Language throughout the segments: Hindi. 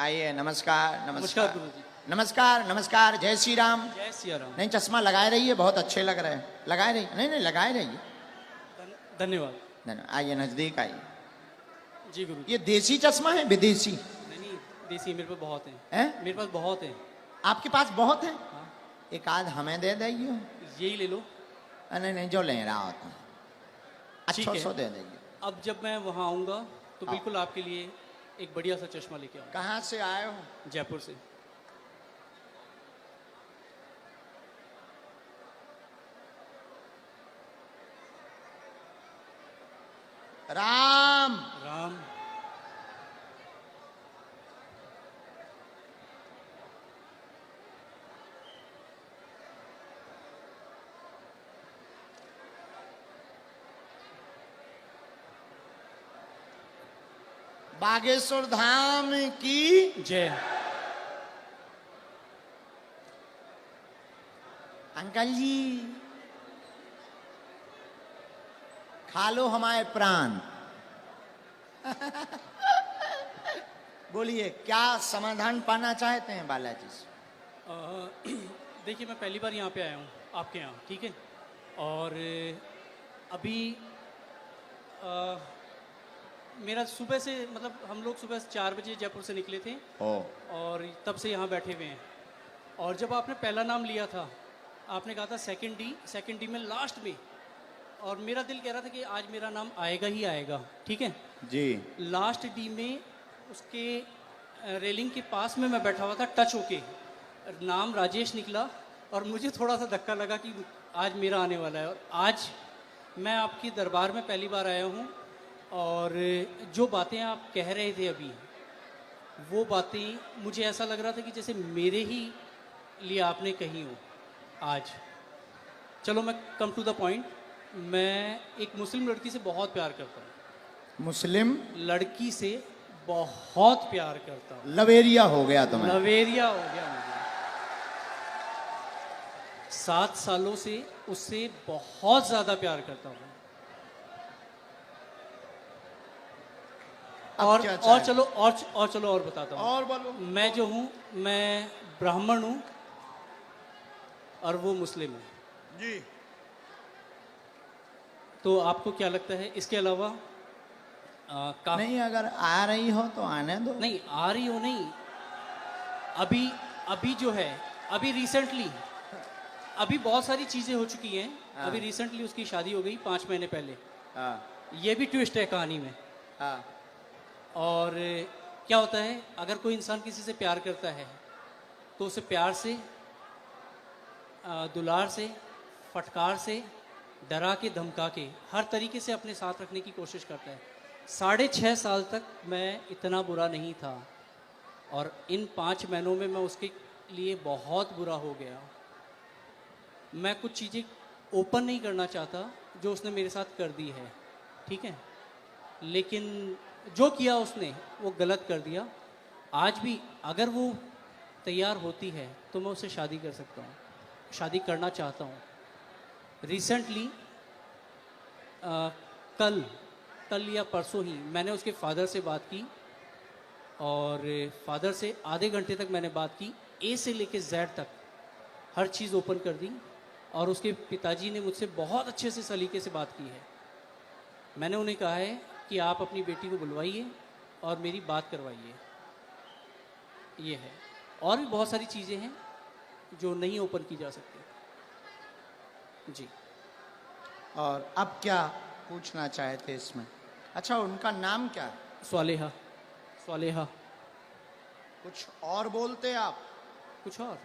आइए, नमस्कार नमस्कार नमस्कार गुरुजी। नमस्कार नमस्कार। जय श्री राम। जय सिया राम। नहीं, चश्मा लगाए रहिए, बहुत अच्छे लग रहे हैं। लगाए रहिए, नहीं नहीं लगाए रहिए। धन्यवाद। धन्यवाद। आइए, नजदीक आइए। जी गुरुजी। ये देसी चश्मा है विदेशी? नहीं नहीं, देसी मेरे पास बहुत हैं। हैं? मेरे पास बहुत हैं। आपके पास बहुत है? हाँ, एक आध हमें दे देंगे। यही ले लो। नहीं नहीं, जो ले रहा होता ठीक अच्छा है। सो दे देंगे। अब जब मैं वहाँ आऊँगा तो हाँ। बिल्कुल आपके लिए एक बढ़िया सा चश्मा लेके आऊँगा। कहाँ से आए हो? जयपुर से। राम राम। बागेश्वर धाम की जय। अंकल जी, खा लो हमारे प्राण। बोलिए, क्या समाधान पाना चाहते हैं बालाजी से? देखिए, मैं पहली बार यहाँ पे आया हूँ आपके यहाँ, ठीक है। और अभी मेरा सुबह से, मतलब हम लोग सुबह 4 बजे जयपुर से निकले थे ओ, और तब से यहाँ बैठे हुए हैं। और जब आपने पहला नाम लिया था, आपने कहा था सेकंड डी में लास्ट में, और मेरा दिल कह रहा था कि आज मेरा नाम आएगा ही आएगा, ठीक है जी। लास्ट डी में उसके रेलिंग के पास में मैं बैठा हुआ था, टच होके नाम राजेश निकला और मुझे थोड़ा सा धक्का लगा कि आज मेरा आने वाला है। और आज मैं आपके दरबार में पहली बार आया हूँ और जो बातें आप कह रहे थे अभी, वो बातें मुझे ऐसा लग रहा था कि जैसे मेरे ही लिए आपने कही हो आज। चलो मैं कम टू द पॉइंट। मैं एक मुस्लिम लड़की से बहुत प्यार करता हूँ। मुस्लिम लड़की से बहुत प्यार करता हूँ। लवेरिया हो गया तुम्हें? लवेरिया हो गया मुझे। 7 सालों से उससे बहुत ज्यादा प्यार करता हूँ। और क्या और चाहे? चलो और बताता हूँ। और बोलो। मैं जो हूँ, मैं ब्राह्मण हूँ और वो मुस्लिम है जी। तो आपको क्या लगता है इसके अलावा नहीं, अगर आ रही हो तो आने दो। नहीं आ रही हो, नहीं अभी जो है, अभी रिसेंटली, अभी बहुत सारी चीजें हो चुकी हैं। हाँ। अभी रिसेंटली उसकी शादी हो गई 5 महीने पहले। हाँ ये भी ट्विस्ट है कहानी में। हाँ। और क्या होता है, अगर कोई इंसान किसी से प्यार करता है तो उसे प्यार से, दुलार से, फटकार से, डरा के, धमका के, हर तरीके से अपने साथ रखने की कोशिश करता है। 6.5 साल तक मैं इतना बुरा नहीं था और इन 5 महीनों में मैं उसके लिए बहुत बुरा हो गया। मैं कुछ चीज़ें ओपन नहीं करना चाहता जो उसने मेरे साथ कर दी है, ठीक है, लेकिन जो किया उसने वो गलत कर दिया। आज भी अगर वो तैयार होती है तो मैं उससे शादी कर सकता हूँ, शादी करना चाहता हूँ। रिसेंटली कल या परसों ही मैंने उसके फादर से बात की और फादर से आधे घंटे तक मैंने बात की। ए से लेके जेड तक हर चीज़ ओपन कर दी और उसके पिताजी ने मुझसे बहुत अच्छे से सलीके से बात की है। मैंने उन्हें कहा है कि आप अपनी बेटी को बुलवाइए और मेरी बात करवाइए। ये है, और भी बहुत सारी चीज़ें हैं जो नहीं ओपन की जा सकती। जी। और अब क्या पूछना चाहते इसमें? अच्छा, उनका नाम क्या है? स्वालेहा। स्वालेहा। कुछ और बोलते आप? कुछ और?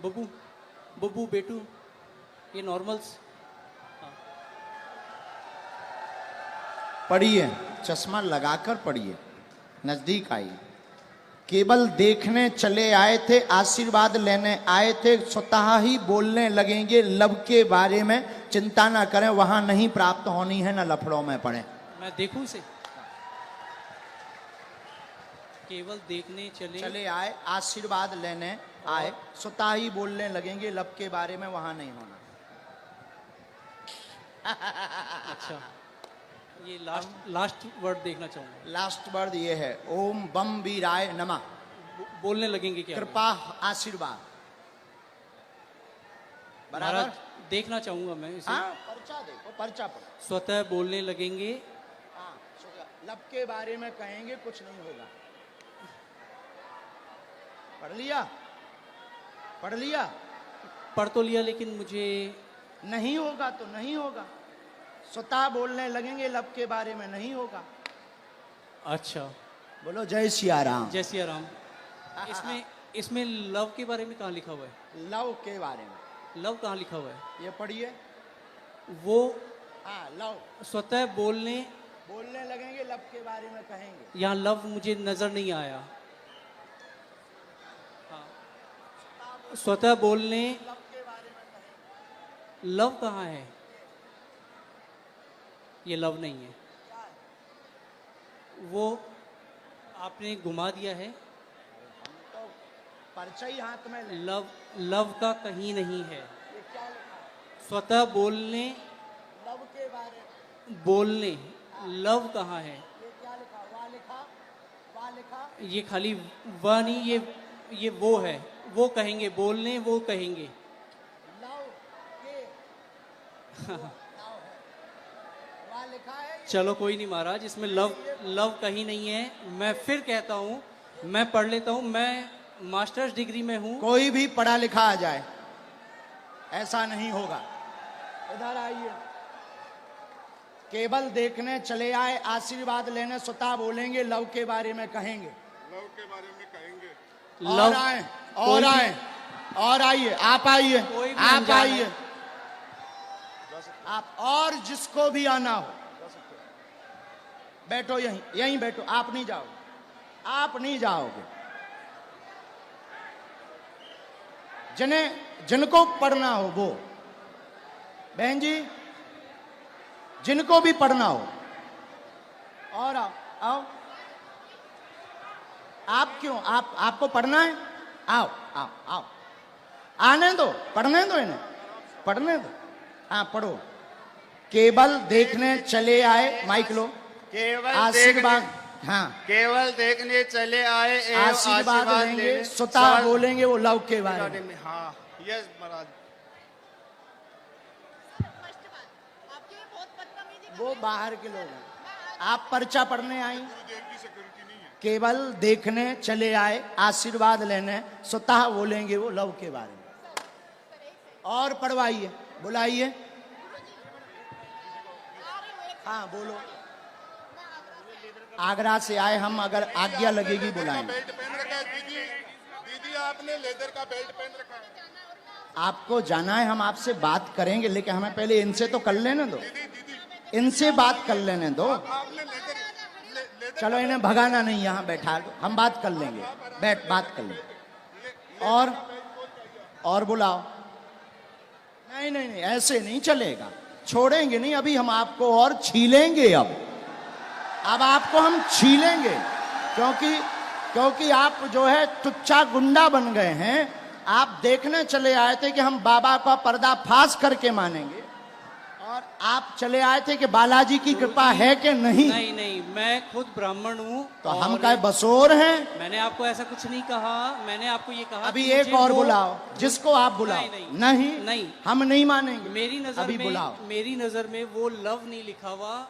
बब्बू, बब्बू, बेटू, ये नॉर्मल्स। पढ़िए, चश्मा लगाकर पढ़िए, नजदीक आइए। केवल देखने चले आए थे, आशीर्वाद लेने आए थे, स्वतः ही बोलने लगेंगे लब के बारे में। चिंता ना करें, वहां नहीं प्राप्त होनी है, न लफड़ों में पड़े। मैं देखूं इसे? केवल देखने चले आए, आशीर्वाद लेने आए, स्वतः ही बोलने लगेंगे लब के बारे में, वहां नहीं होना। अच्छा, ये लास्ट वर्ड देखना चाहूंगा। लास्ट वर्ड ये है, ओम बम वीराय नमः। बोलने लगेंगे क्या? कृपा आशीर्वाद। बराबर। महाराज देखना चाहूंगा मैं इसे। हाँ, पर्चा देखो, पर्चा पढ़ो। स्वतः बोलने लगेंगे। हाँ, लब के बारे में कहेंगे, कुछ नहीं होगा। पढ़ लिया? पढ़ लिया? पढ़ तो लिया, लेकिन मुझे नहीं होगा तो नहीं होगा। स्वतः बोलने लगेंगे, लब के बारे में नहीं होगा। अच्छा, बोलो जय सिया राम। जय सिया राम। इसमें लव के बारे में कहाँ लिखा हुआ है? लव के बारे में। लव कहाँ लिखा हुआ है? ये पढ़िए। वो हाँ, लव। स्वतः बोलने लगेंगे, लब के बारे में कहेंगे। यहाँ लव मुझे नजर नहीं आया। हाँ। स्वतः बोलने, लब के बारे में कहेंगे। लव कहाँ है? ये लव नहीं है। वो आपने घुमा दिया है। तो पर्चा ही हाथ में ले। लव का कहीं नहीं है। ये क्या लिखा? स्वतः बोलने, लव के बारे में। बोलने, लव कहाँ है? ये क्या लिखा? वा लिखा? वा लिखा? ये खाली वह नहीं, ये वो है। वो कहेंगे, बोलने वो कहेंगे। लव के लव है। वा लिखा है? चलो कोई नहीं महाराज, इसमें लव कहीं नहीं है। मैं फिर कहता हूँ, मैं पढ़ लेता हूँ। मैं मास्टर्स डिग्री में हूँ। कोई भी पढ़ा लिखा आ जाए, ऐसा नहीं होगा। इधर आइए। केवल देखने चले आए, आशीर्वाद लेने स्वतः बोलेंगे, लव के बारे में कहेंगे। लव के बारे में कहेंगे। और आए, और आए, और आइए। आप आइए, कोई भी आप अनजान आइए। है। आप और जिसको भी आना हो बैठो, यहीं बैठो। आप नहीं जाओगे, आप नहीं जाओगे। जिनको पढ़ना हो वो, बहन जी, जिनको भी पढ़ना हो। और आओ, आओ। आप क्यों? आपको पढ़ना है? आओ आओ आओ। आने दो, पढ़ने दो इन्हें, पढ़ने दो। हाँ, पढ़ो। केवल देखने चले आए, माइक लो। केवल आशीर्वाद। हाँ, केवल देखने चले आए एवं आशीर्वाद लेंगे, लेने स्वतः सवाल बोलेंगे वो लव के बारे में। हाँ, यस महाराज। वो बाहर के लोग हैं, आप पर्चा पढ़ने आई। केवल देखने चले आए, आशीर्वाद लेने, स्वतः बोलेंगे वो लव के बारे में। और पढ़वाइए, बुलाइए। हाँ, बोलो। आगरा से आए हम, अगर आज्ञा लगेगी बुलाएंगे। बेल्ट पहन रखा है दीदी। दीदी आपने लेदर का बेल्ट पहन रखा है। आपको जाना है, हम आपसे बात करेंगे, लेकिन हमें पहले इनसे तो कर लेने दो। इनसे बात कर लेने दो। आपने लेदर चलो, इन्हें भगाना नहीं, यहाँ बैठा लो, हम बात कर लेंगे। बैठ, बात कर लेंगे। और बुलाओ। नहीं नहीं नहीं, ऐसे नहीं चलेगा, छोड़ेंगे नहीं। अभी हम आपको और छीलेंगे। अब आपको हम छीलेंगे, क्योंकि आप जो है तुच्चा गुंडा बन गए हैं। आप देखने चले आए थे कि हम बाबा का पर्दाफाश करके मानेंगे, और आप चले आए थे कि बालाजी की कृपा है कि नहीं। नहीं नहीं, मैं खुद ब्राह्मण हूँ। तो हम क्या बसोर हैं? मैंने आपको ऐसा कुछ नहीं कहा। मैंने आपको ये कहा अभी कि एक मुझे और वो- बुलाओ, जिसको आप बुलाओ। नहीं, नहीं। हम नहीं मानेंगे। मेरी नजर अभी में, बुलाओ। मेरी नजर में वो लव नहीं लिखा हुआ,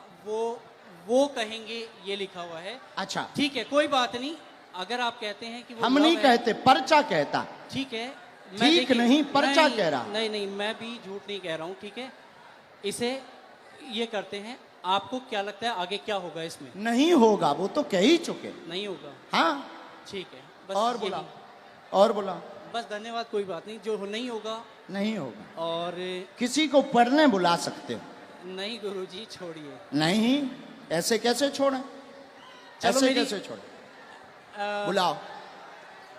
वो कहेंगे ये लिखा हुआ है। अच्छा, ठीक है, कोई बात नहीं। अगर आप कहते हैं कि वो हम love नहीं है, कहते, पर्चा कहता। ठीक है। ठीक नहीं, पर्चा कह रहा। नहीं नहीं, मैं भी झूठ नहीं कह रहा हूँ। ठीक है, इसे ये करते हैं। आपको क्या लगता है आगे क्या होगा इसमें? नहीं होगा, वो तो कह ही चुके। नहीं होगा। हाँ, ठीक है, बस और यही। बुलाओ, और बुलाओ। बस धन्यवाद, कोई बात नहीं। जो नहीं होगा, नहीं होगा। और किसी को पढ़ने बुला सकते हो। नहीं गुरुजी, छोड़िए। नहीं, ऐसे कैसे छोड़ें? चलो, ऐसे मेरी- कैसे छोड़ें? बुलाओ,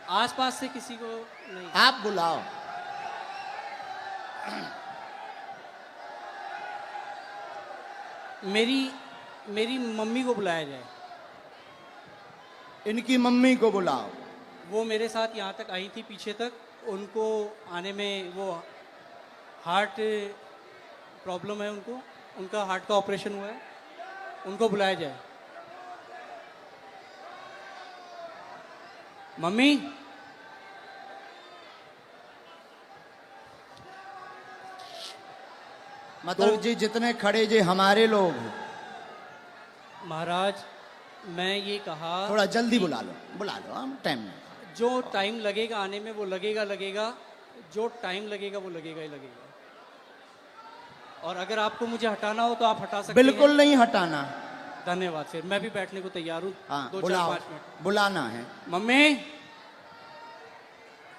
आसपास से किसी को नहीं। आप बुलाओ। मेरी मम्मी को बुलाया जाए। इनकी मम्मी को बुलाओ। वो मेरे साथ यहाँ तक आई थी, पीछे तक। उनको आने में वो हार्ट प्रॉब्लम है, उनका हार्ट का ऑपरेशन हुआ है। उनको बुलाया जाए। मम्मी, मतलब जी जितने खड़े जे हमारे लोग हैं। महाराज मैं ये कहा, थोड़ा जल्दी बुला लो, हम टाइम में। जो टाइम लगेगा आने में वो लगेगा, जो टाइम लगेगा वो लगेगा ही लगेगा। और अगर आपको मुझे हटाना हो तो आप हटा सकते बिल्कुल हैं। नहीं हटाना। धन्यवाद। फिर मैं भी बैठने को तैयार हूँ। हाँ 2 4 बुलाओ, 5 मिनट। बुलाना है। मम्मी,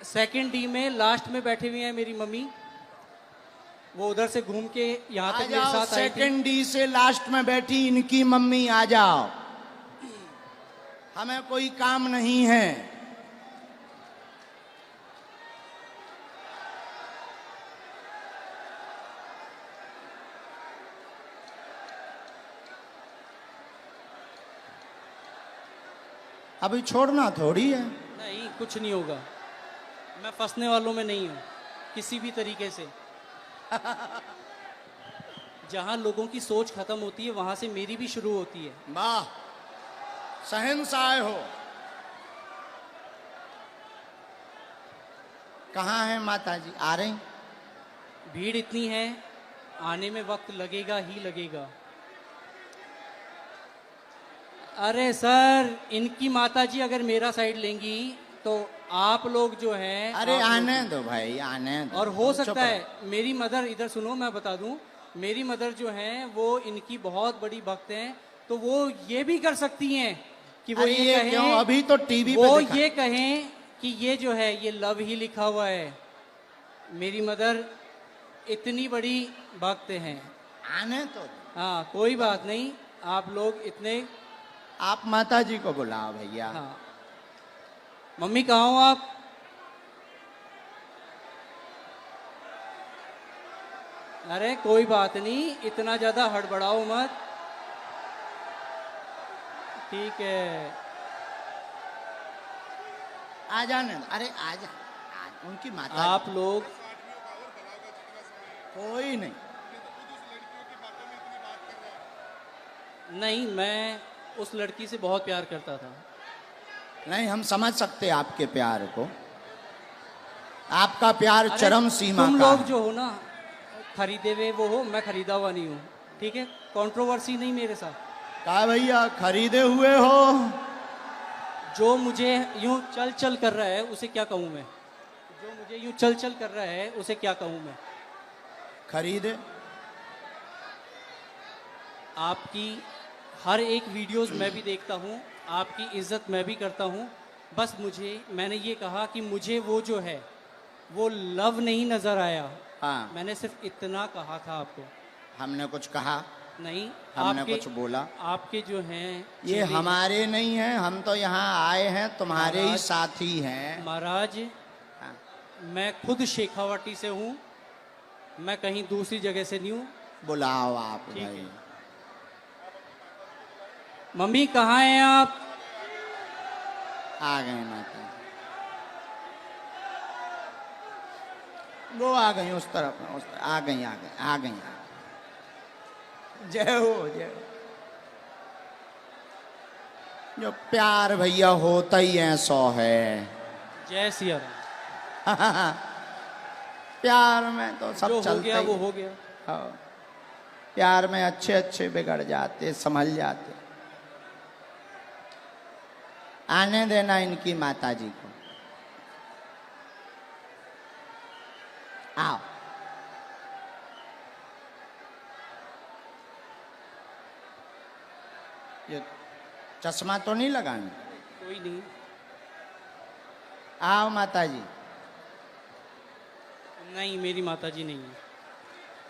सेकंड डी में लास्ट में बैठी हुई है मेरी मम्मी। वो उधर से घूम के यहाँ आ तक मेरे जाओ, साथ आई थी। सेकंड डी से लास्ट में बैठी इनकी मम्मी, आ जाओ, हमें कोई काम नहीं है। अभी छोड़ना थोड़ी है। नहीं, कुछ नहीं होगा। मैं फंसने वालों में नहीं हूँ किसी भी तरीके से। जहाँ लोगों की सोच खत्म होती है वहां से मेरी भी शुरू होती है। वाह, शहंशाह हो। कहाँ है माता जी? आ रही? भीड़ इतनी है, आने में वक्त लगेगा ही लगेगा। अरे सर, इनकी माताजी अगर मेरा साइड लेंगी तो आप लोग जो हैं, अरे आप आने लोग- दो भाई, आने दो। और हो चुप सकता है रहो। मेरी मदर, इधर सुनो मैं बता दूं, मेरी मदर जो हैं वो इनकी बहुत बड़ी भक्त हैं, तो वो ये भी कर सकती हैं कि वो अरे ये ये कहें, क्यों? अभी तो टीवी पे वो दिखा। ये कहें कि ये जो है ये लव ही लिखा हुआ है। मेरी मदर इतनी बड़ी भक्त हैं। आने तो दो। हाँ कोई बात नहीं, आप लोग इतने। आप माता जी को बुलाओ भैया। हाँ मम्मी कहाँ हो आप? अरे कोई बात नहीं, इतना ज्यादा हड़बड़ाओ मत। ठीक है, आ जाने दो। अरे आ, उनकी माता आप लोग। कोई नहीं। नहीं, मैं उस लड़की से बहुत प्यार करता था। नहीं, हम समझ सकते आपके प्यार को। आपका प्यार अरे, चरम सीमा तुम का लोग है। जो हो ना, खरीदे हुए वो हो, मैं खरीदा हुआ नहीं हूँ। ठीक है, कंट्रोवर्सी नहीं मेरे साथ। कहा भैया, खरीदे हुए हो? जो मुझे यूं चल चल कर रहा है उसे क्या कहूँ मैं? जो मुझे यूं चल चल कर रहा है उसे क्या कहूँ मैं? खरीदे। आपकी हर एक वीडियोस मैं भी देखता हूँ, आपकी इज्जत मैं भी करता हूँ। बस मैंने ये कहा कि मुझे वो जो है वो लव नहीं नजर आया। हाँ, मैंने सिर्फ इतना कहा था आपको। हमने कुछ कहा नहीं, हमने आपके कुछ बोला? आपके जो हैं ये चेहरे- हमारे नहीं हैं, हम तो यहाँ आए हैं, तुम्हारे ही महाराज- साथी हैं। महाराज, हाँ। मैं खुद शेखावाटी से हूँ, मैं कहीं दूसरी जगह से नहीं हूँ। बुलाओ आप ठीक भाई। है। मम्मी कहाँ हैं आप? आ गए माता। वो आ गई उस तरफ, आ गई। जय हो, जय हो। जो प्यार भैया होता ही ऐसा है। जय सिया राम। प्यार में तो सब जो हो चलता गया ही वो है। हो गया। हाँ। प्यार में अच्छे अच्छे बिगड़ जाते, संभल जाते। आने देना इनकी माता जी को। आओ। ये चश्मा तो नहीं लगाना? कोई नहीं। आओ माता जी। नहीं, मेरी माताजी नहीं है।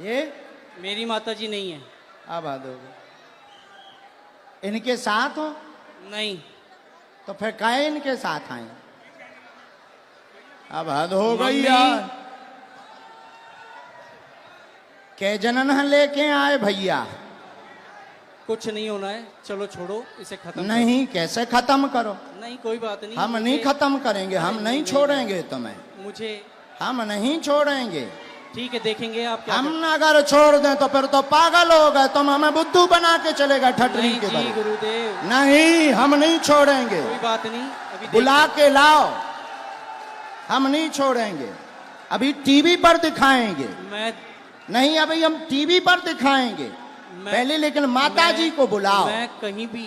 ये मेरी माताजी नहीं है। अब हद हो गई। इनके साथ हो नहीं। तो फिर काहे इनके साथ आए? अब हद हो गई मम्मी। यार। के जनन लेके आए भैया? कुछ नहीं होना है, चलो छोड़ो इसे खत्म नहीं, कैसे खत्म करो? करो। नहीं कोई बात नहीं। हम नहीं मुझे- खत्म करेंगे, हम अरे नहीं नहीं, छोड़ेंगे तुम्हें। मुझे हम नहीं छोड़ेंगे। ठीक है, देखेंगे आप क्या हम अगर छोड़ दें तो फिर तो पागल हो गए, तुम हमें बुद्धू बना के चलेगा ठटरी नहीं के जी बल। गुरुदेव, नहीं, हम नहीं छोड़ेंगे, कोई बात नहीं, अभी बुला के लाओ, हम नहीं छोड़ेंगे। अभी टीवी पर दिखाएंगे, मैं नहीं अभी हम टीवी पर दिखाएंगे पहले, लेकिन माता जी को बुलाओ। मैं कहीं भी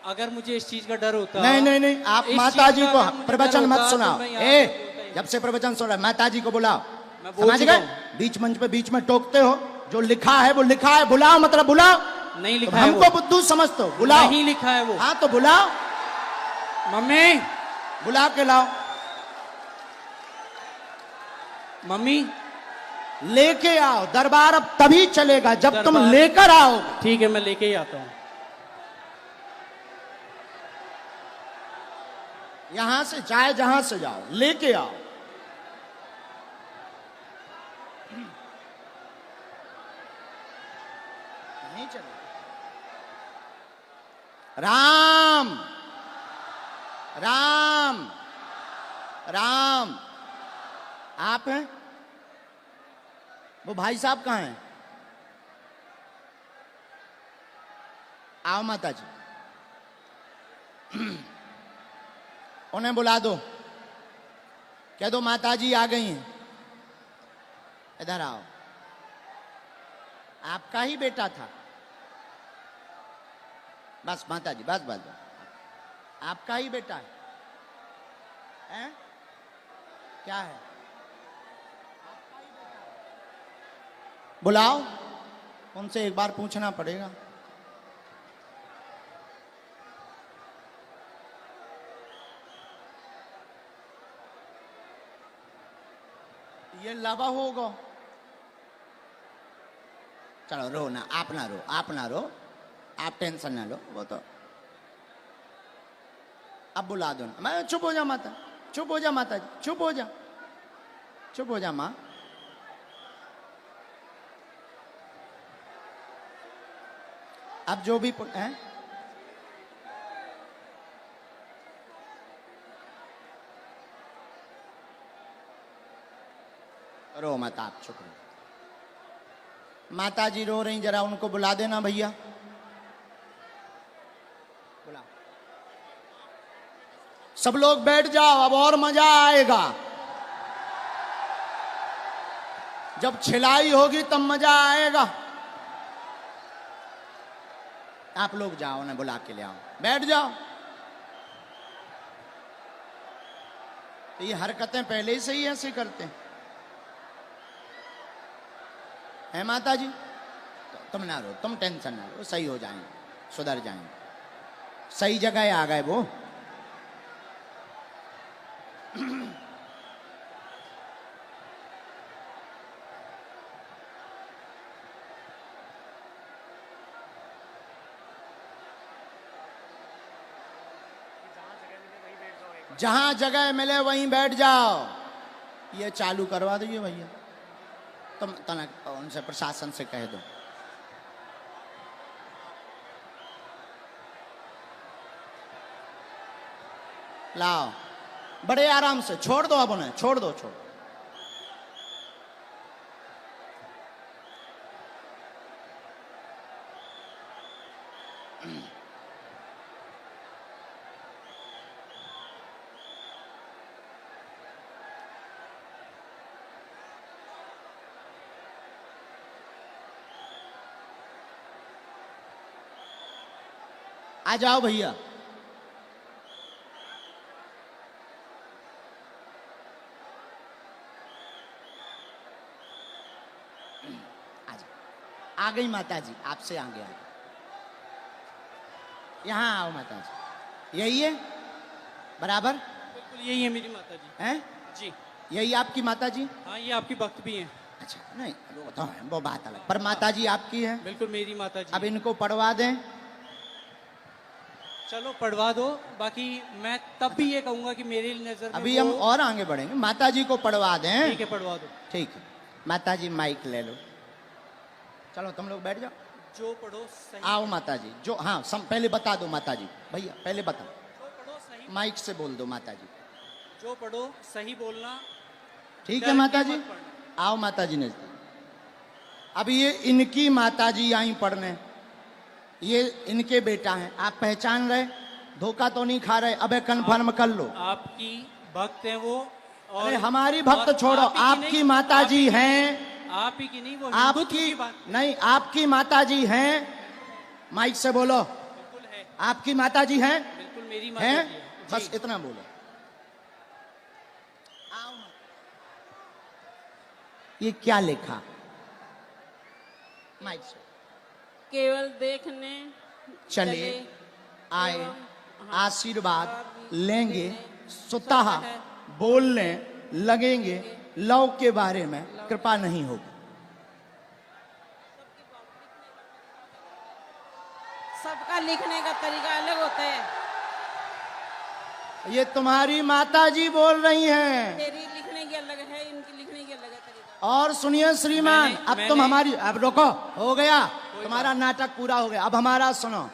अगर मुझे इस चीज का डर होता, नहीं नहीं नहीं, आप इस माता चीज जी का को अगर मुझे प्रवचन डर मत होता, सुनाओ। तो मैं यहाँ ए, पे बोलता ही जब से प्रवचन सुन रहा है, माता जी को बुलाओ। मैं बोल समझ चुका गए? हूँ। बीच मंच पे बीच में टोकते हो, जो लिखा है वो लिखा है, बुलाओ मतलब बुलाओ। नहीं तो लिखा है हमको वो, बुद्धू समझते हो, बुलाओ। नहीं लिखा है वो। हाँ तो बुलाओ, मम्मी, बुला के लाओ, मम्मी, लेके आओ। दरबार अब तभी चलेगा जब तुम दरबार- लेकर आओ। ठीक है, मैं लेके ही आता हूँ। यहां से चाहे जहां से जाओ, लेके आओ। नहीं चलेगा। राम राम राम, आप हैं? वो भाई साहब कहाँ हैं? आओ माता जी, उन्हें बुला दो, कह दो माता जी आ गई हैं, इधर आओ। आपका ही बेटा था, बस माता जी, बस बस बस, आपका ही बेटा है, हैं? क्या है? बुलाओ, उनसे एक बार पूछना पड़ेगा। ये लवा होगा। चलो रो ना, आप ना रो, आप ना रो, आप टेंशन ना लो, वो तो अब बुला दो ना। मैं चुप हो जा माता, चुप हो जा माता जी, चुप हो जा, चुप हो जा माँ। अब जो भी हैं, रो मत, आप चुप रहो। माता जी रो रही, जरा उनको बुला देना भैया, बुला। सब लोग बैठ जाओ, अब और मजा आएगा। जब छिलाई होगी तब मजा आएगा। आप लोग जाओ, उन्हें बुला के ले आओ, बैठ जाओ। ये हरकतें पहले से ही ऐसे करते हैं, है माता जी? तुम ना रो, तुम टेंशन ना लो, सही हो जाएंगे, सुधर जाएंगे, सही जगह आ गए वो। जहां जगह मिले वहीं बैठ जाओ। ये चालू करवा दीजिए भैया, तुम तना उनसे प्रशासन से कह दो। लाओ, बड़े आराम से छोड़ दो, अब उन्हें छोड़ दो, छोड़। आ जाओ भैया, आ गई माता जी, आपसे आगे आ गई। यहाँ आओ माता जी, यही है बराबर? बिल्कुल यही है मेरी माता जी। हैं? जी यही आपकी माता जी? हाँ, ये आपकी भक्त भी हैं। अच्छा, नहीं वो तो है, वो बात अलग, पर माता जी आपकी है। बिल्कुल मेरी माता जी। अब इनको पढ़वा दें। चलो पढ़वा दो, बाकी मैं तब भी ये कहूंगा कि मेरी नजर में अभी हम वो- और आगे बढ़ेंगे, माता जी को पढ़वा दें। ठीक है, पढ़वा दो। ठीक है, माता जी माइक ले लो, चलो तुम लोग बैठ जाओ। जो पढ़ो सही, आओ माता जी, जो हाँ पहले बता दो माता जी, भैया पहले बता, जो पढ़ो सही, माइक से बोल दो माता जी। जो पढ़ो सही बोलना। ठीक है डर के माता जी, मत पढ़ना। आओ माता जी नजदीक। अब ये इनकी माता जी आई पढ़ने, ये इनके बेटा हैं, आप पहचान रहे, धोखा तो नहीं खा रहे? अबे कंफर्म कर लो। आपकी भक्त हैं वो, और अरे हमारी भक्त और छोड़ो, आप ही की आपकी नहीं, माता आप जी ही की हैं, नहीं, आप ही की नहीं, वो हिंदुत्व आपकी की बात नहीं, आपकी माता जी हैं, माइक से बोलो, बिल्कुल है, आपकी माता जी हैं, बिल्कुल मेरी माता हैं? जी है। बस जी। इतना बोलो। ये क्या लिखा? माइक से। केवल देखने चले आए, एवं आशीर्वाद लेंगे, स्वतः बोलने लगेंगे, लव के बारे में कृपा नहीं होगी। सबका लिखने का तरीका अलग होता है। ये तुम्हारी माता जी बोल रही हैं। तेरी लिखने की अलग है, इनकी लिखने की अलग है तरीका। और सुनिए श्रीमान, अब तुम मैंने- हमारी, अब रोको, हो गया तुम्हारा नाटक पूरा हो गया। अब हमारा सुनो,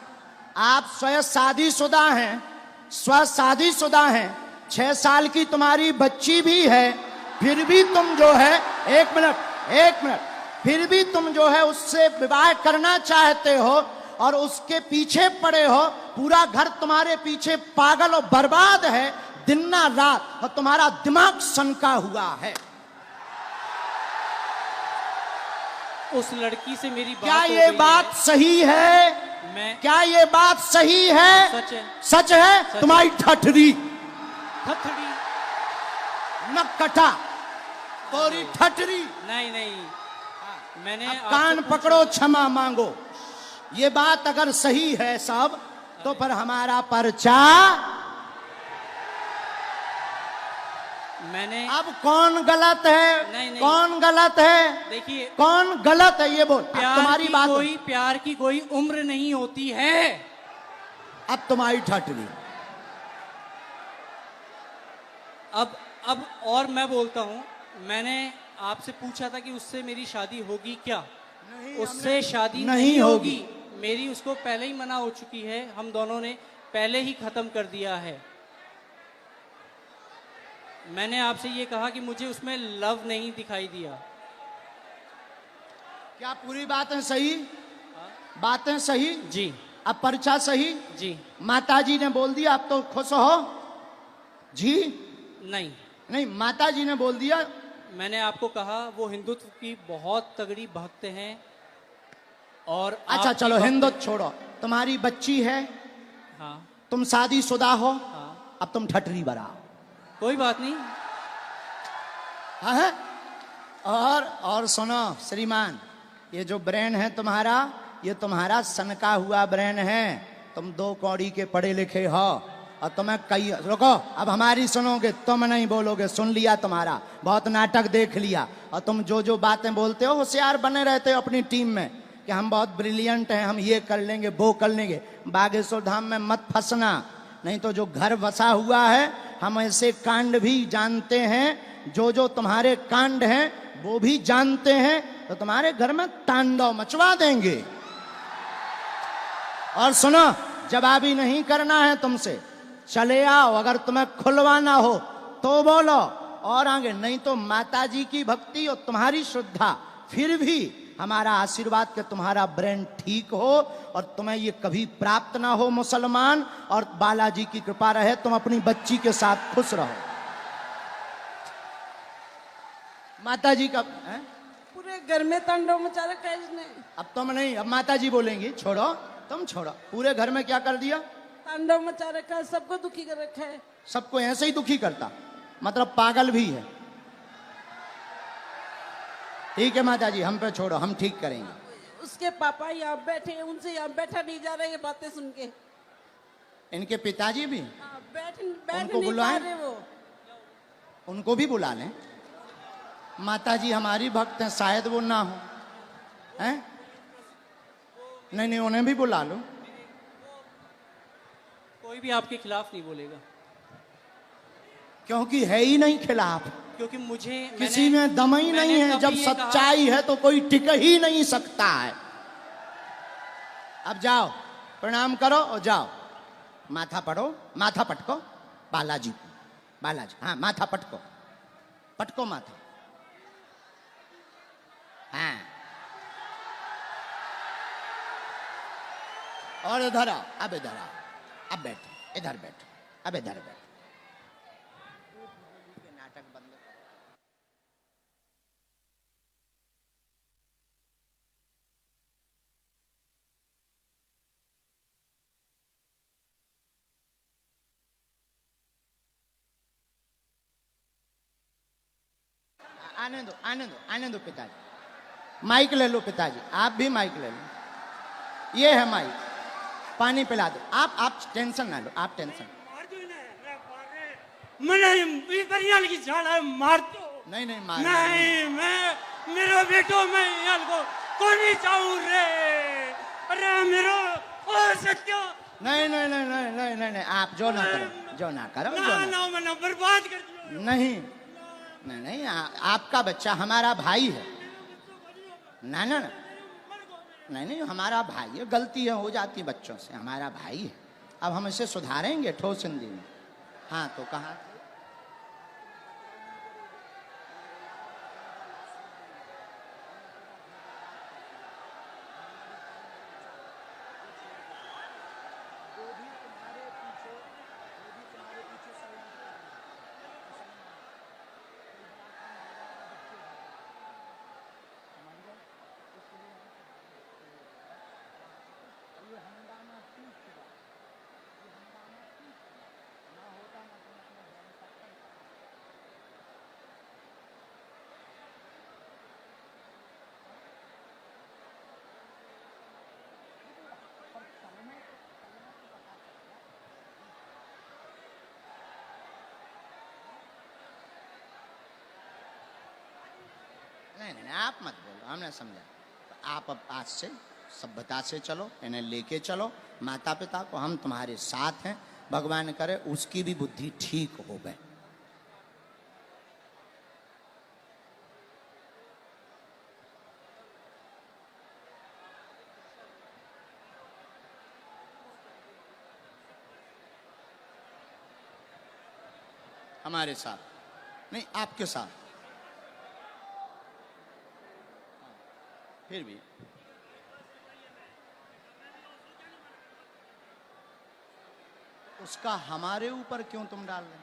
आप स्वयं शादीशुदा हैं, स्व शादीशुदा हैं, 6 साल की तुम्हारी बच्ची भी है, फिर भी तुम जो है, एक मिनट, फिर भी तुम जो है उससे विवाह करना चाहते हो और उसके पीछे पड़े हो। पूरा घर तुम्हारे पीछे पागल और बर्बाद है, दिन ना रात, और तुम्हारा दिमाग सनका हुआ है। उस लड़की से मेरी बात क्या हो ये गई बात है। सही है? मैं क्या ये बात सही है? सच है। सच है? सच तुम्हारी ठठरी थथड़ी नकटा, तोरी ठठरी। नहीं नहीं, मैंने अब आपसे कान पूछा- पकड़ो, क्षमा मांगो। ये बात अगर सही है सब, तो फिर हमारा पर्चा। मैंने अब कौन गलत है? नहीं। कौन गलत है? देखिए, कौन गलत है ये बोल। अब तुम्हारी बात, प्यार की कोई उम्र नहीं होती है। अब तुम्हारी ठठरी। अब और मैं बोलता हूं, मैंने आपसे पूछा था कि उससे मेरी शादी होगी क्या? उससे शादी नहीं होगी। मेरी उसको पहले ही मना हो चुकी है, हम दोनों ने पहले ही खत्म कर दिया है। मैंने आपसे ये कहा कि मुझे उसमें लव नहीं दिखाई दिया। क्या पूरी बातें सही? बातें सही? जी अब पर्चा सही? जी। माता जी ने बोल दिया, आप तो खुश हो जी? नहीं, नहीं, माता जी ने बोल दिया। मैंने आपको कहा वो हिंदुत्व की बहुत तगड़ी भक्त हैं। और अच्छा आपकी चलो, भक्त- हिंदुत्व छोड़ो, तुम्हारी बच्ची है, हाँ तुम शादीशुदा हो, हाँ, अब तुम ठठरी बराओ। कोई बात नहीं। हाँ? और सुनो श्रीमान, ये जो ब्रेन है तुम्हारा, ये तुम्हारा सनका हुआ ब्रेन है। तुम 2 कौड़ी के पढ़े लिखे हो, और तुम्हें कई, रुको, अब हमारी सुनोगे, तुम नहीं बोलोगे, सुन लिया तुम्हारा, बहुत नाटक देख लिया, और तुम जो जो बातें बोलते हो होशियार बने रहते हो अपनी टीम में कि हम बहुत ब्रिलियंट हैं, हम ये कर लेंगे, वो कर लेंगे। बागेश्वर धाम में मत फंसना, नहीं तो जो घर बसा हुआ है, हम ऐसे कांड भी जानते हैं, जो जो तुम्हारे कांड हैं वो भी जानते हैं, तो तुम्हारे घर में तांडव मचवा देंगे। और सुनो, जवाबी नहीं करना है तुमसे, चले आओ, अगर तुम्हें खुलवाना हो तो बोलो, और आगे, नहीं तो माता जी की भक्ति और तुम्हारी श्रद्धा, फिर भी हमारा आशीर्वाद के तुम्हारा ब्रेन ठीक हो और तुम्हें ये कभी प्राप्त ना हो मुसलमान, और बालाजी की कृपा रहे, तुम अपनी बच्ची के साथ खुश रहो। माता जी का है? पूरे घर में तांडव मचा रखा है इसने। अब तुम नहीं, अब माता जी बोलेंगी, छोड़ो, तुम छोड़ो। पूरे घर में क्या कर दिया? तांडव मचा रखा है, सबको दुखी कर रखा है। सबको ऐसे ही दुखी करता, मतलब पागल भी है। ठीक है माता जी, हम पे छोड़ो, हम ठीक करेंगे। उसके पापा यहाँ बैठे हैं, उनसे यहाँ बैठा नहीं जा रहा है, ये बातें सुन के। इनके पिताजी भी, हाँ, बैठ उनको नहीं पा बुलाएं? रहे वो। उनको भी बुला लें। माता जी हमारी भक्त हैं, शायद वो ना हो, हैं? नहीं नहीं, उन्हें भी बुला लो। कोई भी आपके खिलाफ नहीं बोलेगा, क्योंकि है ही नहीं खिलाफ, क्योंकि मुझे किसी में दम ही नहीं है। जब सच्चाई है तो कोई टिक ही नहीं सकता है। अब जाओ, प्रणाम करो और जाओ, माथा पढ़ो, माथा पटको, बालाजी, बालाजी, हाँ माथा पटको, पटको माथा। हाँ, और इधर आओ, अब इधर आओ, अब बैठो, इधर बैठो, अब इधर बैठो। नाटक बंद करो। आने दो, आने दो, आने दो पिताजी। माइक ले लो पिताजी, आप भी माइक ले लो। ये है माइक, पानी पिला दो। आप टेंशन ना लो, आप टेंशन। मैंने परियाल की झाड़ा मार दो। नहीं नहीं मार नहीं, मैं मेरा बेटो मैं यार को कोनी चाहूं रे। अरे मेरो ओ सत्यो। नहीं नहीं नहीं नहीं नहीं नहीं नहीं, आप जो ना करो, जो ना करो, जो ना ना। ना मैंने बर्बाद कर दिया। नहीं नहीं नहीं, आपका बच्चा हमारा भाई है। ना ना ना, नहीं नहीं, हमारा भाई है। गलती है, हो जाती बच्चों से, हमारा भाई है। अब हम इसे सुधारेंगे ठोस हिंदी में। हाँ, तो कहा नहीं नहीं, आप मत बोलो, हमने समझा। आप अब आज से सभ्यता से चलो, इन्हें लेके चलो। माता पिता को हम तुम्हारे साथ हैं। भगवान करे उसकी भी बुद्धि ठीक हो गए। हमारे साथ नहीं, आपके साथ। फिर भी उसका हमारे ऊपर क्यों तुम डाल रहे?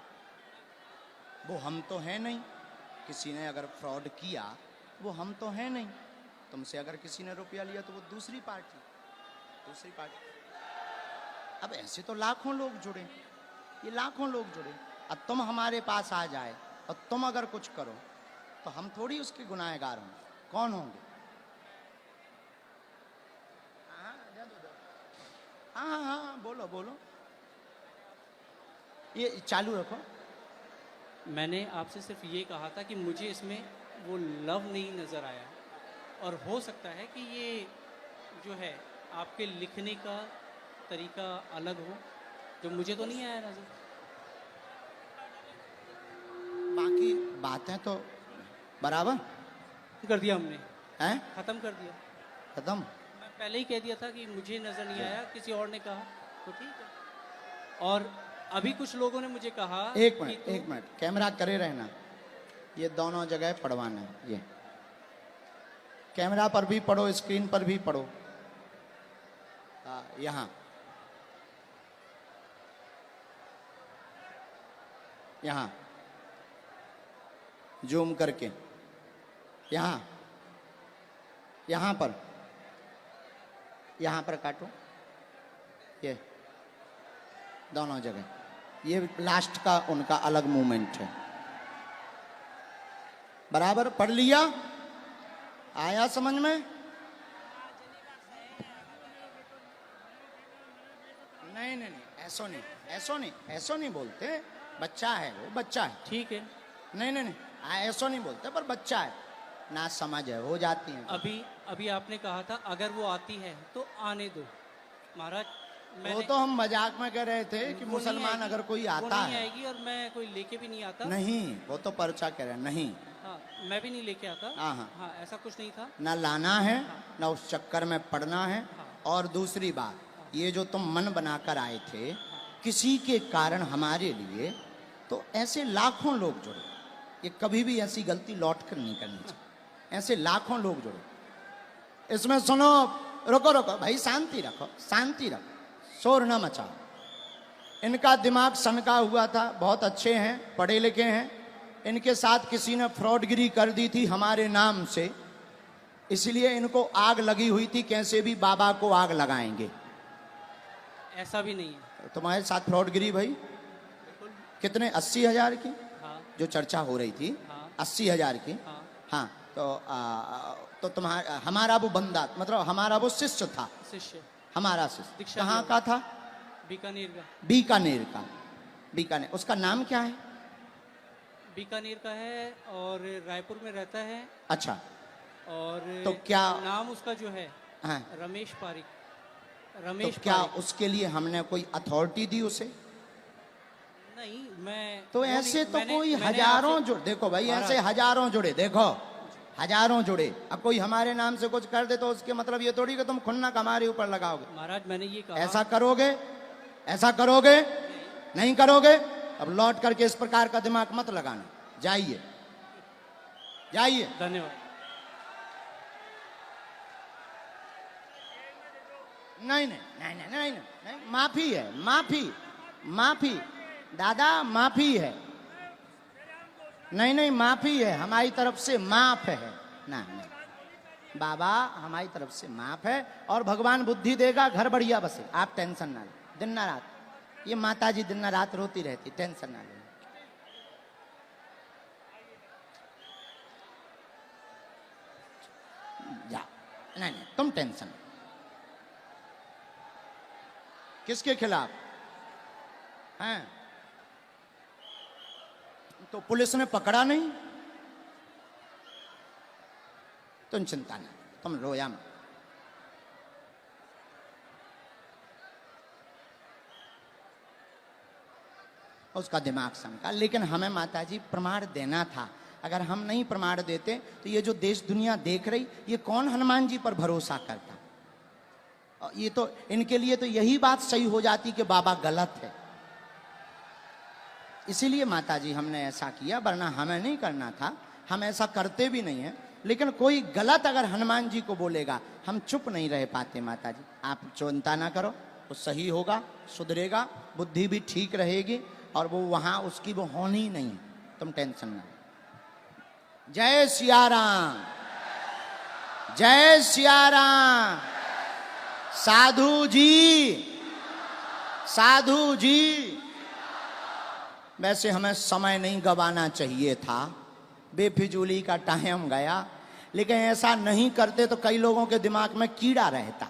वो हम तो है नहीं। किसी ने अगर फ्रॉड किया, वो हम तो है नहीं। तुमसे अगर किसी ने रुपया लिया तो वो दूसरी पार्टी। अब ऐसे तो लाखों लोग जुड़े, ये लाखों लोग जुड़े। अब तुम हमारे पास आ जाए और तुम अगर कुछ करो तो हम थोड़ी उसके गुनाहगार होंगे। कौन होंगे? हाँ हाँ हाँ, बोलो बोलो, ये चालू रखो। मैंने आपसे सिर्फ ये कहा था कि मुझे इसमें वो लव नहीं नज़र आया, और हो सकता है कि ये जो है आपके लिखने का तरीका अलग हो, जो मुझे तो नहीं आया नज़र। बाकी बातें तो बराबर कर दिया हमने, हैं, ख़त्म कर दिया। खत्म। मैं पहले ही कह दिया था कि मुझे नज़र नहीं आया, किसी और ने कहा तो ठीक है। और अभी कुछ लोगों ने मुझे कहा एक मिनट, कैमरा करे रहना। ये दोनों जगह पढ़वाना है। ये कैमरा पर भी पढ़ो, स्क्रीन पर भी पढ़ो। यहाँ यहाँ जूम करके, यहाँ पर काटो। ये दोनों जगह, ये लास्ट का उनका अलग मूवमेंट है। बराबर पढ़ लिया? आया समझ में? नहीं नहीं नहीं, ऐसो नहीं बोलते। बच्चा है वो, बच्चा है। ठीक है। नहीं नहीं नहीं, ऐसो नहीं बोलते, पर बच्चा है ना, समझ है, हो जाती है। अभी आपने कहा था अगर वो आती है तो आने दो महाराज। वो तो हम मजाक में कह रहे थे कि वो मुसलमान नहीं अगर कोई वो आता नहीं है। आएगी, और मैं कोई लेके भी नहीं आता। नहीं, वो तो पर्चा कह रहे हैं। नहीं, हाँ, मैं भी नहीं लेके आता। हाँ। हाँ, ऐसा कुछ नहीं था। ना लाना है, ना उस चक्कर में पड़ना है। और दूसरी बात, ये जो तुम मन बनाकर आए थे किसी के कारण हमारे लिए, तो ऐसे लाखों लोग जुड़े। ये कभी भी ऐसी गलती लौट कर नहीं करनी चाहिए। ऐसे लाखों लोग जुड़े। इसमें सुनो, रुको रुको भाई, शांति रखो, शांति रखो, शोर न मचाओ। इनका दिमाग सनका हुआ था, बहुत अच्छे हैं, पढ़े लिखे हैं। इनके साथ किसी ने फ्रॉडगिरी कर दी थी हमारे नाम से, इसलिए इनको आग लगी हुई थी, कैसे भी बाबा को आग लगाएंगे। ऐसा भी नहीं है। तुम्हारे साथ फ्रॉडगिरी भाई कितने? 80,000 की हाँ जो चर्चा हो रही थी, हाँ 80,000 की। हाँ हाँ तो तुम्हारा, हमारा वो बंदा, मतलब हमारा वो शिष्य था, शिष्य हमारा शिष्य दीक्षा कहाँ लिया। का था? बीकानेर का। बीकानेर का। बीकानेर, उसका नाम क्या है? बीकानेर का है और रायपुर में रहता है। अच्छा, और तो क्या नाम उसका जो है हाँ, रमेश पारिक। तो रमेश क्या पारिक। उसके लिए हमने कोई अथॉरिटी दी उसे? नहीं, मैं तो वो ऐसे नहीं- तो मैंने- कोई मैंने हजारों आपसे- जुड़े, देखो भाई महाराज। ऐसे हजारों जुड़े, देखो हजारों जुड़े। अब कोई हमारे नाम से कुछ कर दे तो उसके मतलब ये थोड़ी कि तुम खुन्नक हमारे ऊपर लगाओगे। महाराज मैंने ये कहा। ऐसा करोगे? ऐसा करोगे? नहीं करोगे? अब लौट करके इस प्रकार का दिमाग मत लगाना। जाइए, जाइए। धन्यवाद। नहीं नहीं नहीं नहीं नहीं नहीं, नहीं। माफी है, माफी, माफी दादा, माफी है। नहीं नहीं, माफी है हमारी तरफ से, माफ है ना, नहीं बाबा, हमारी तरफ से माफ है। और भगवान बुद्धि देगा, घर बढ़िया बसे, आप टेंशन ना लो। दिन ना रात ये माता जी दिन ना रात रोती रहती, टेंशन ना लो। जा, नहीं नहीं, तुम टेंशन। किसके खिलाफ हैं? तो पुलिस ने पकड़ा नहीं, तुम चिंता नहीं, तुम रोया मत। उसका दिमाग सनका, लेकिन हमें माताजी प्रमाण देना था। अगर हम नहीं प्रमाण देते तो ये जो देश दुनिया देख रही, ये कौन हनुमान जी पर भरोसा करता? और ये तो इनके लिए तो यही बात सही हो जाती कि बाबा गलत है। इसीलिए माताजी हमने ऐसा किया, वरना हमें नहीं करना था, हम ऐसा करते भी नहीं हैं। लेकिन कोई गलत अगर हनुमान जी को बोलेगा, हम चुप नहीं रह पाते। माताजी आप चिंता ना करो, वो सही होगा, सुधरेगा, बुद्धि भी ठीक रहेगी, और वो वहां उसकी वो होनी नहीं, तुम टेंशन ना। जय सिया राम, जय सिया राम। साधु जी, साधु जी, वैसे हमें समय नहीं गवाना चाहिए था, बेफिजूली का टाइम गया, लेकिन ऐसा नहीं करते तो कई लोगों के दिमाग में कीड़ा रहता।